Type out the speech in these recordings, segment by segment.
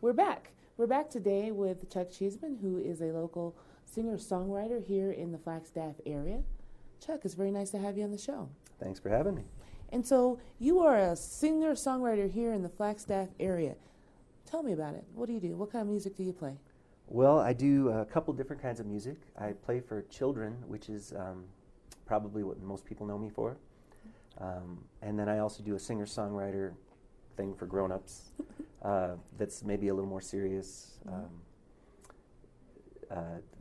We're back. We're back today with Chuck Cheesman, who is a local singer-songwriter here in the Flagstaff area. Chuck, it's very nice to have you on the show. Thanks for having me. And so you are a singer-songwriter here in the Flagstaff area. Tell me about it. What do you do? What kind of music do you play? Well, I do a couple different kinds of music. I play for children, which is probably what most people know me for. And then I also do a singer-songwriter thing for grown-ups that's maybe a little more serious,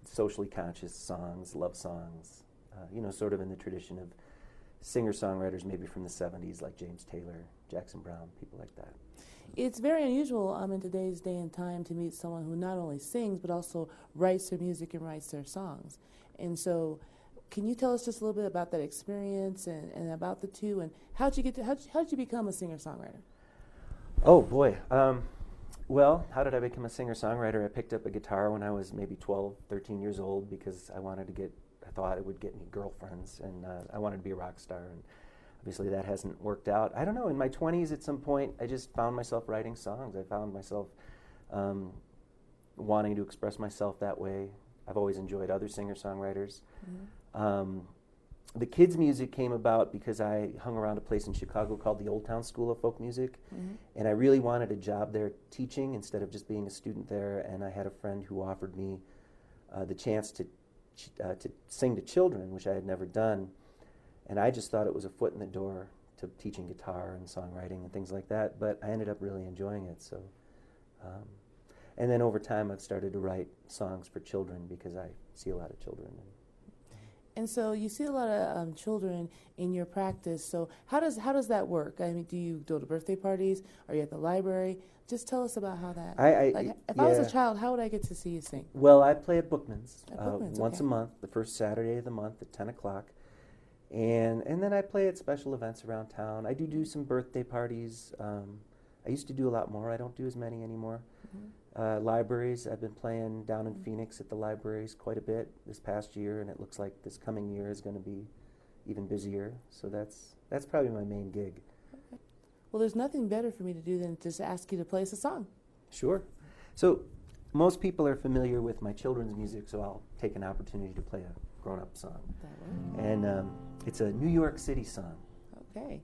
socially conscious songs, love songs, sort of in the tradition of singer-songwriters maybe from the 70s, like James Taylor, Jackson Browne, people like that. It's very unusual in today's day and time to meet someone who not only sings but also writes their music and writes their songs. And so can you tell us just a little bit about that experience and about the two, and how'd you become a singer-songwriter? Oh, boy. Well, how did I become a singer-songwriter? I picked up a guitar when I was maybe 12, 13 years old because I thought it would get me girlfriends, and I wanted to be a rock star. And obviously that hasn't worked out. I don't know, in my 20s at some point, I just found myself writing songs. I found myself wanting to express myself that way. I've always enjoyed other singer-songwriters. Mm-hmm. The kids' music came about because I hung around a place in Chicago called the Old Town School of Folk Music, and I really wanted a job there teaching instead of just being a student there, and I had a friend who offered me the chance to sing to children, which I had never done, and I just thought it was a foot in the door to teaching guitar and songwriting and things like that, but I ended up really enjoying it. So, and then over time I've started to write songs for children because I see a lot of children. And so you see a lot of children in your practice. So how does that work? I mean, do you go to birthday parties? Are you at the library? Just tell us about how that. If I was a child, how would I get to see you sing? Well, I play at Bookman's, once okay. a month, the first Saturday of the month at 10 o'clock. And then I play at special events around town. I do some birthday parties. I used to do a lot more. I don't do as many anymore. Mm-hmm. Libraries, I've been playing down in Phoenix at the libraries quite a bit this past year, and it looks like this coming year is going to be even busier. So that's probably my main gig. Okay. Well, there's nothing better for me to do than just ask you to play us a song. Sure. So most people are familiar with my children's music, so I'll take an opportunity to play a grown-up song. And it's a New York City song. Okay.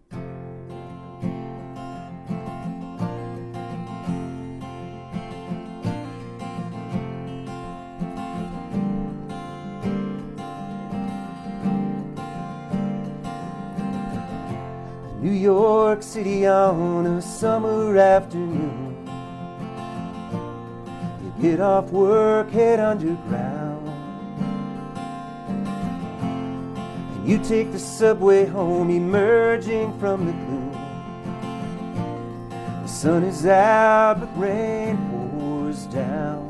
New York City on a summer afternoon. You get off work, head underground, and you take the subway home, emerging from the gloom. The sun is out, but rain pours down.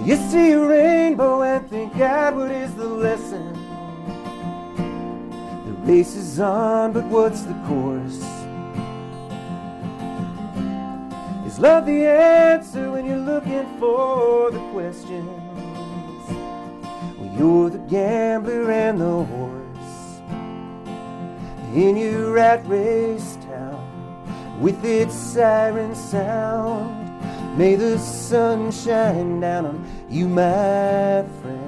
You see a rainbow and think, God, what is the lesson? The race is on, but what's the course? Is love the answer when you're looking for the questions? Well, you're the gambler and the horse in your rat race town with its siren sound. May the sun shine down on you, my friend,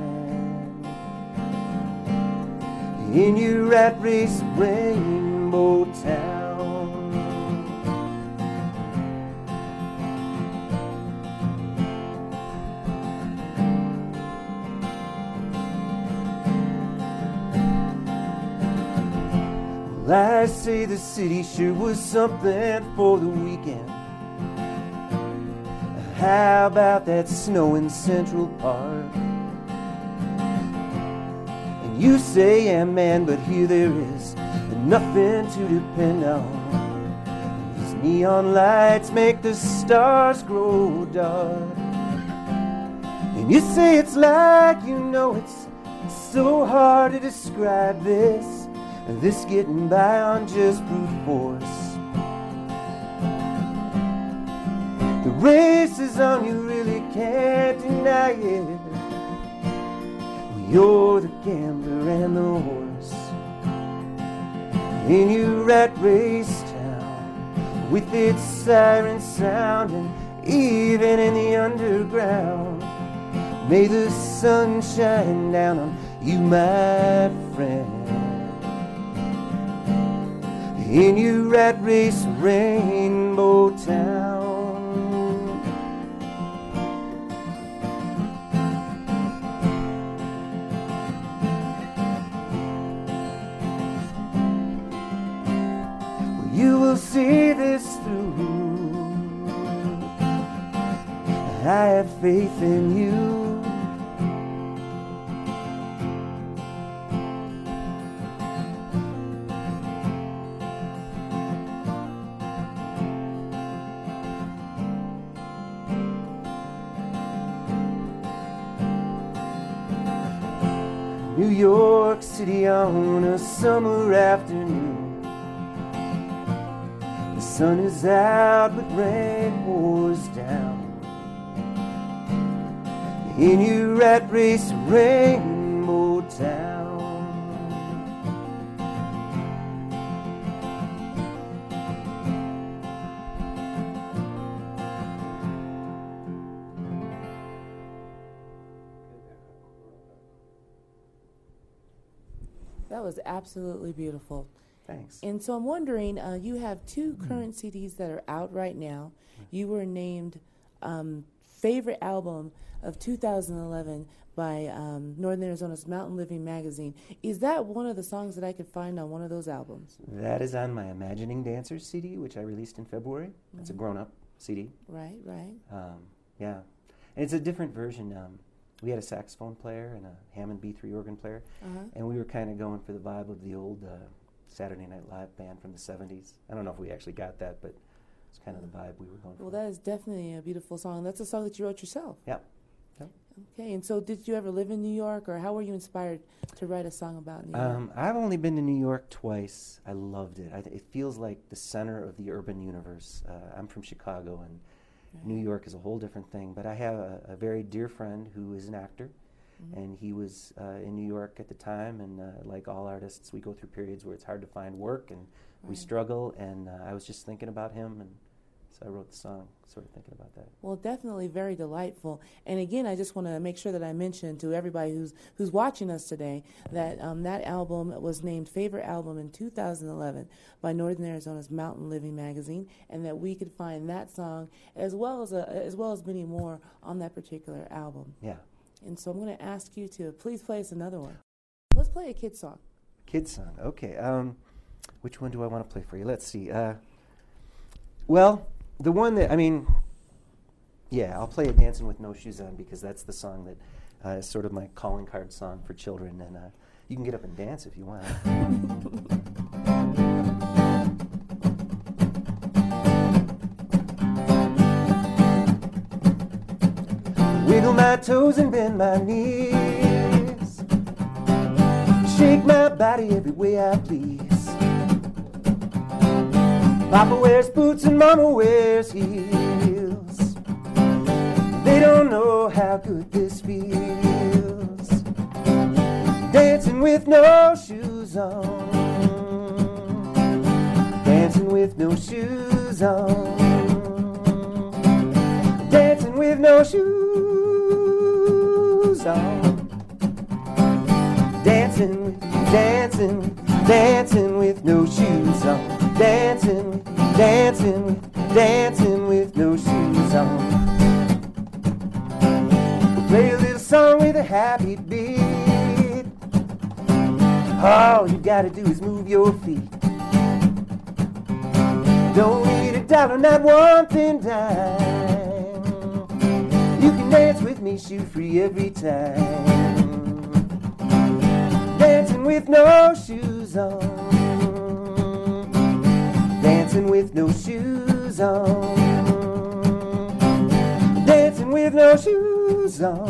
in your rat race rainbow town. Well, I say the city sure was something for the weekend. How about that snow in Central Park? You say, yeah, man, but here there is nothing to depend on. These neon lights make the stars grow dark. And you say it's like, it's so hard to describe this getting by on just brute force. The race is on, you really can't deny it. You're the gambler and the horse in your rat race town with its siren sounding, even in the underground. May the sun shine down on you, my friend, in your rat race rainbow town. You will see this through. I have faith in you. New York City on a summer afternoon. The sun is out but rain pours down. In your rat race rainbow town. That was absolutely beautiful. Thanks. And so I'm wondering, you have two current CDs that are out right now. You were named favorite album of 2011 by Northern Arizona's Mountain Living magazine. Is that one of the songs that I could find on one of those albums? That is on my Imagining Dancers CD, which I released in February. It's a grown-up CD. Right, right. Yeah. And it's a different version. We had a saxophone player and a Hammond B3 organ player, and we were kind of going for the vibe of the old Saturday Night Live band from the 70s. I don't know if we actually got that, but it's kind of the vibe we were going for. Well, that is definitely a beautiful song. That's a song that you wrote yourself. Yeah. Okay, and so did you ever live in New York, or how were you inspired to write a song about New York? I've only been to New York twice. I loved it. It feels like the center of the urban universe. I'm from Chicago, and New York is a whole different thing. But I have a very dear friend who is an actor, and he was in New York at the time. And like all artists, we go through periods where it's hard to find work, and we struggle. And I was just thinking about him, and so I wrote the song, sort of thinking about that. Well, definitely very delightful. And again, I just want to make sure that I mention to everybody who's watching us today that that album was named favorite album in 2011 by Northern Arizona's Mountain Living magazine, and that we could find that song as well as many more on that particular album. Yeah. And so I'm going to ask you to please play us another one. Let's play a kid song. Kid song. Okay. Which one do I want to play for you? Let's see. Well, the one that, I'll play a Dancing with No Shoes On, because that's the song that is sort of my calling card song for children, and you can get up and dance if you want. Wiggle my toes and bend my knees, shake my body every way I please. Papa wears boots and Mama wears heels. They don't know how good this feels, dancing with no shoes on, dancing with no shoes on, dancing with no shoes on, dancing, dancing, dancing with no shoes on. Dancing, dancing, dancing with no shoes on. We'll play a little song with a happy beat. All you gotta do is move your feet. Don't need a dollar, not one thin dime. You can dance with me, shoe free every time. Dancing with no shoes on. Dancing with no shoes on. Dancing with no shoes on.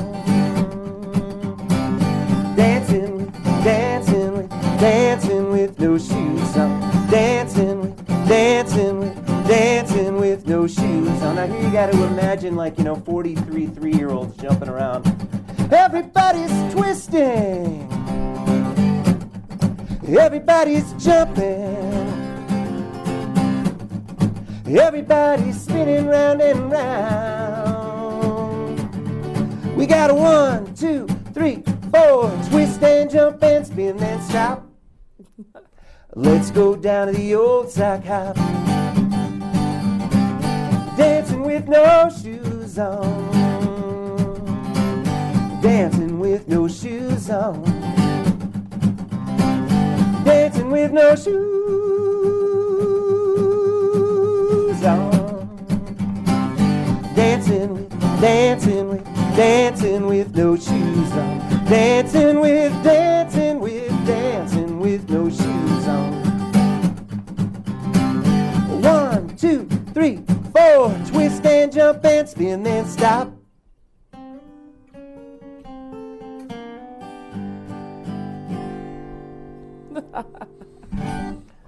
Dancing, dancing with, dancing with no shoes on. Dancing, dancing with, dancing with no shoes on. Now here you got to imagine 43 3-year-olds jumping around. Everybody's twisting. Everybody's jumping. Everybody's spinning round and round. We got a 1, 2, 3, 4. Twist and jump and spin then stop. Let's go down to the old sock hop. Dancing with no shoes on. Dancing with no shoes on. Dancing with no shoes on. Dancing with no shoes on. Dancing with no shoes on. 1, 2, 3, 4. Twist and jump and spin then stop.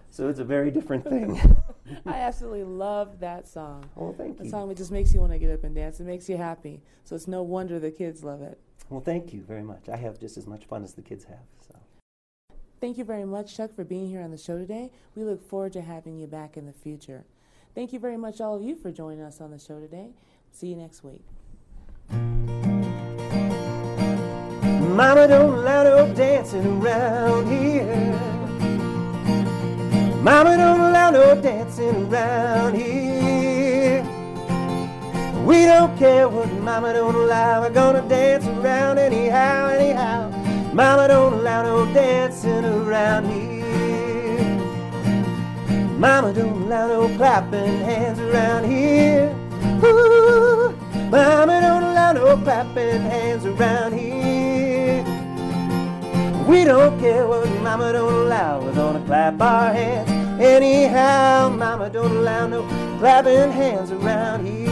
So it's a very different thing. I absolutely love that song. Well, thank you. The song that just makes you want to get up and dance. It makes you happy. So it's no wonder the kids love it. Well, thank you very much. I have just as much fun as the kids have. So. Thank you very much, Chuck, for being here on the show today. We look forward to having you back in the future. Thank you very much, all of you, for joining us on the show today. See you next week. Mama don't allow no dancing around here. Mama don't allow no dancing around here. We don't care what Mama don't allow. We're gonna dance around anyhow, anyhow. Mama don't allow no dancing around here. Mama don't allow no clapping hands around here. Ooh, Mama don't allow no clapping hands around here. We don't care what Mama don't allow. We're gonna clap our hands anyhow. Mama don't allow no clapping hands around here.